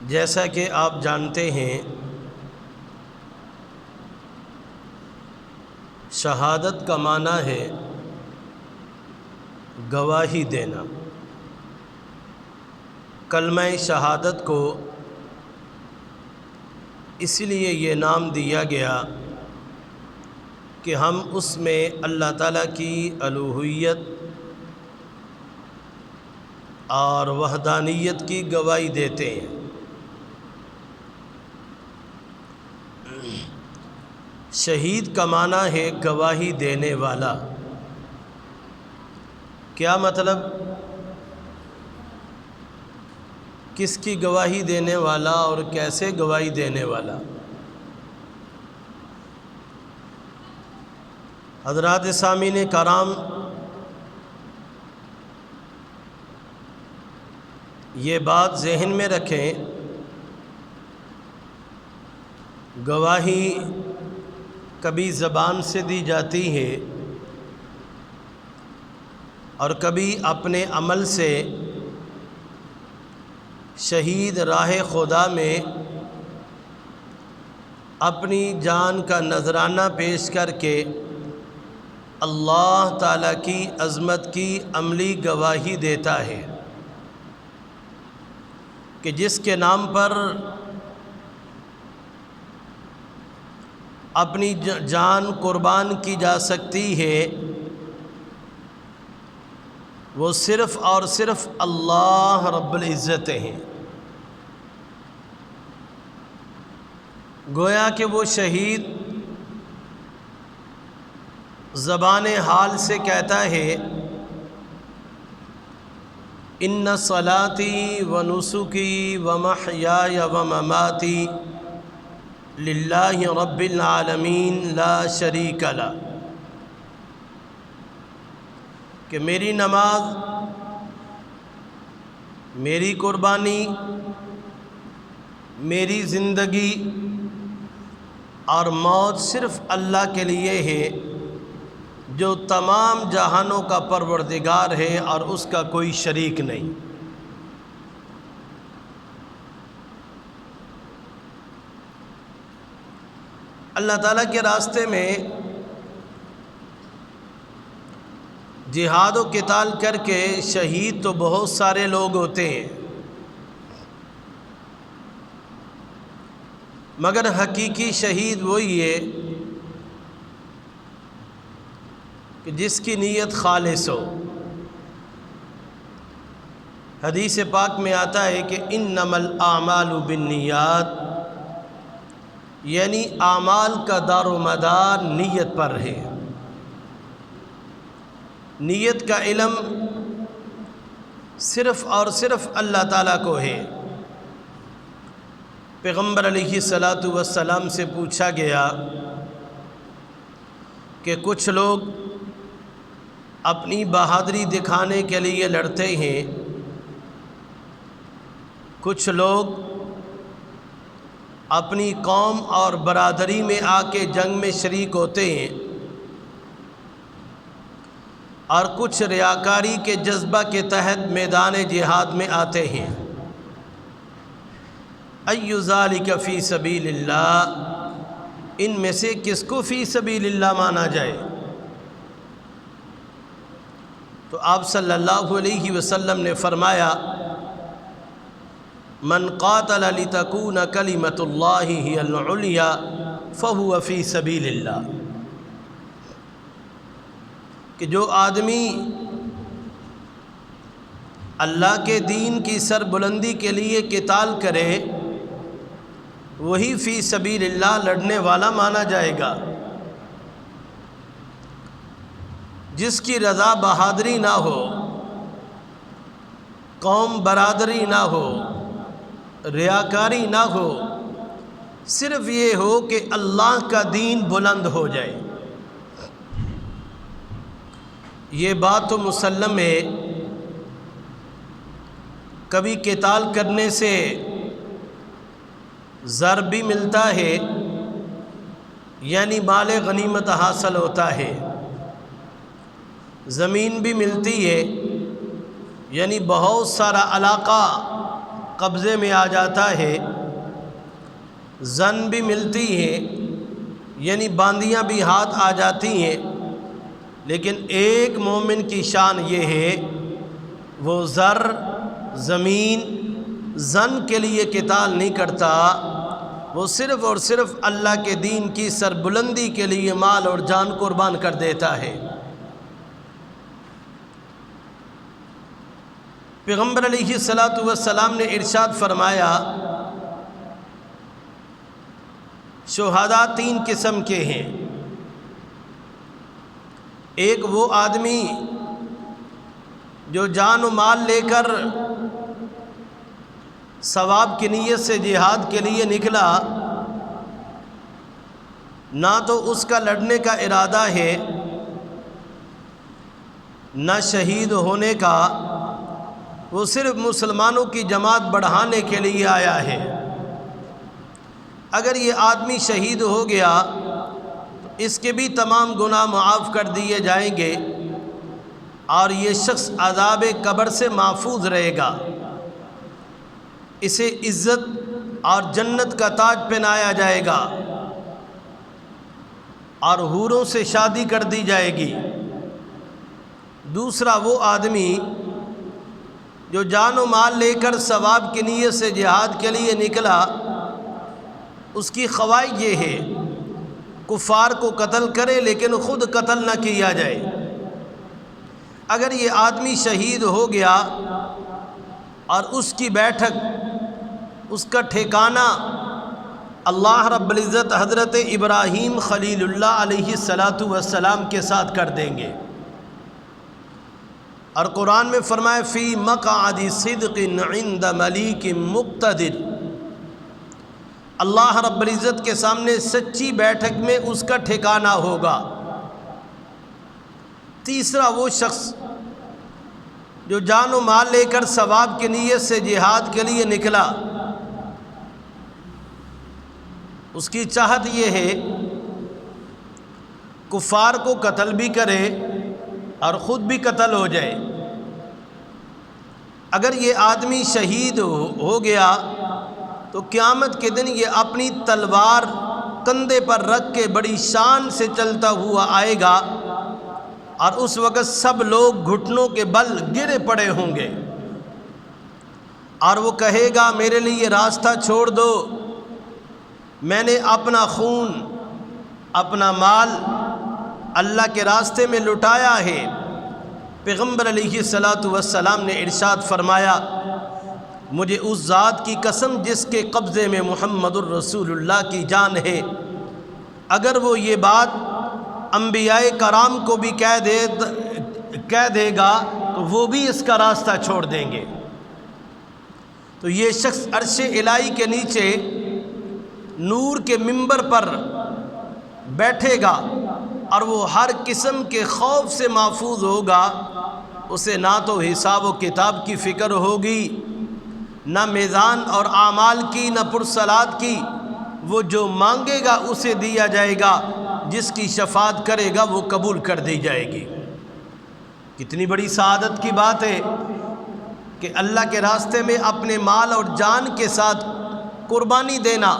جیسا کہ آپ جانتے ہیں شہادت کا معنی ہے گواہی دینا۔ کلمہ شہادت کو اس لیے یہ نام دیا گیا کہ ہم اس میں اللہ تعالیٰ کی الوہیت اور وحدانیت کی گواہی دیتے ہیں۔ شہید کا معنی ہے گواہی دینے والا۔ کیا مطلب؟ کس کی گواہی دینے والا اور کیسے گواہی دینے والا؟ حضرات سامعین کرام، یہ بات ذہن میں رکھیں، گواہی کبھی زبان سے دی جاتی ہے اور کبھی اپنے عمل سے۔ شہید راہ خدا میں اپنی جان کا نذرانہ پیش کر کے اللہ تعالیٰ کی عظمت کی عملی گواہی دیتا ہے کہ جس کے نام پر اپنی جان قربان کی جا سکتی ہے وہ صرف اور صرف اللہ رب العزت ہیں۔ گویا کہ وہ شہید زبان حال سے کہتا ہے ان صلاتی و نسکی و محیای و مماتی للہ رب العالمین لا شریک لہ، کہ میری نماز، میری قربانی، میری زندگی اور موت صرف اللہ کے لیے ہے جو تمام جہانوں کا پروردگار ہے اور اس کا کوئی شریک نہیں۔ اللہ تعالیٰ کے راستے میں جہاد و قتال کر کے شہید تو بہت سارے لوگ ہوتے ہیں، مگر حقیقی شہید وہی ہے کہ جس کی نیت خالص ہو۔ حدیث پاک میں آتا ہے کہ انما الاعمال بالنیات، یعنی اعمال کا دار و مدار نیت پر ہے۔ نیت کا علم صرف اور صرف اللہ تعالیٰ کو ہے۔ پیغمبر علیہ الصلاۃ والسلام سے پوچھا گیا کہ کچھ لوگ اپنی بہادری دکھانے کے لیے لڑتے ہیں، کچھ لوگ اپنی قوم اور برادری میں آ کے جنگ میں شریک ہوتے ہیں، اور کچھ ریاکاری کے جذبہ کے تحت میدان جہاد میں آتے ہیں۔ ای ذالک فی سبیل اللہ، ان میں سے کس کو فی سبیل اللہ مانا جائے؟ تو آپ صلی اللہ علیہ وسلم نے فرمایا من قاتل لتکون کلمۃ اللہ ہی العلیٰ فہو فی سبیل اللہ، کہ جو آدمی اللہ کے دین کی سربلندی کے لیے قتال کرے وہی فی سبیل اللہ لڑنے والا مانا جائے گا۔ جس کی رضا بہادری نہ ہو، قوم برادری نہ ہو، ریاکاری نہ ہو، صرف یہ ہو کہ اللہ کا دین بلند ہو جائے۔ یہ بات تو مسلم ہے، کبھی قتال کرنے سے زر بھی ملتا ہے، یعنی مال غنیمت حاصل ہوتا ہے، زمین بھی ملتی ہے، یعنی بہت سارا علاقہ قبضے میں آ جاتا ہے، زن بھی ملتی ہے، یعنی باندیاں بھی ہاتھ آ جاتی ہیں، لیکن ایک مومن کی شان یہ ہے وہ زر، زمین، زن کے لیے قتال نہیں کرتا، وہ صرف اور صرف اللہ کے دین کی سربلندی کے لیے مال اور جان قربان کر دیتا ہے۔ پیغمبر علیہ السلام نے ارشاد فرمایا شہداء تین قسم کے ہیں۔ ایک وہ آدمی جو جان و مال لے کر ثواب کی نیت سے جہاد کے لیے نکلا، نہ تو اس کا لڑنے کا ارادہ ہے نہ شہید ہونے کا، وہ صرف مسلمانوں کی جماعت بڑھانے کے لیے آیا ہے۔ اگر یہ آدمی شہید ہو گیا تو اس کے بھی تمام گناہ معاف کر دیے جائیں گے اور یہ شخص عذاب قبر سے محفوظ رہے گا، اسے عزت اور جنت کا تاج پہنایا جائے گا اور حوروں سے شادی کر دی جائے گی۔ دوسرا وہ آدمی جو جان و مال لے کر ثواب کی نیت سے جہاد کے لیے نکلا، اس کی خواہش یہ ہے کفار کو قتل کرے لیکن خود قتل نہ کیا جائے۔ اگر یہ آدمی شہید ہو گیا اور اس کی بیٹھک، اس کا ٹھکانہ اللہ رب العزت حضرت ابراہیم خلیل اللہ علیہ السلام کے ساتھ کر دیں گے، اور قرآن میں فرمایا فی مقعد صدق عند ملیک مقتدر، اللہ رب العزت کے سامنے سچی بیٹھک میں اس کا ٹھکانہ ہوگا۔ تیسرا وہ شخص جو جان و مال لے کر ثواب کی نیت سے جہاد کے لیے نکلا، اس کی چاہت یہ ہے کفار کو قتل بھی کرے اور خود بھی قتل ہو جائے۔ اگر یہ آدمی شہید ہو گیا تو قیامت کے دن یہ اپنی تلوار کندھے پر رکھ کے بڑی شان سے چلتا ہوا آئے گا، اور اس وقت سب لوگ گھٹنوں کے بل گرے پڑے ہوں گے، اور وہ کہے گا میرے لیے راستہ چھوڑ دو، میں نے اپنا خون، اپنا مال اللہ کے راستے میں لٹایا ہے۔ پیغمبر علیہ السلام نے ارشاد فرمایا مجھے اس ذات کی قسم جس کے قبضے میں محمد الرسول اللہ کی جان ہے، اگر وہ یہ بات انبیاء کرام کو بھی کہہ دے گا تو وہ بھی اس کا راستہ چھوڑ دیں گے۔ تو یہ شخص عرش الہی کے نیچے نور کے منبر پر بیٹھے گا اور وہ ہر قسم کے خوف سے محفوظ ہوگا، اسے نہ تو حساب و کتاب کی فکر ہوگی، نہ میزان اور اعمال کی، نہ پرصلات کی۔ وہ جو مانگے گا اسے دیا جائے گا، جس کی شفاعت کرے گا وہ قبول کر دی جائے گی۔ کتنی بڑی سعادت کی بات ہے کہ اللہ کے راستے میں اپنے مال اور جان کے ساتھ قربانی دینا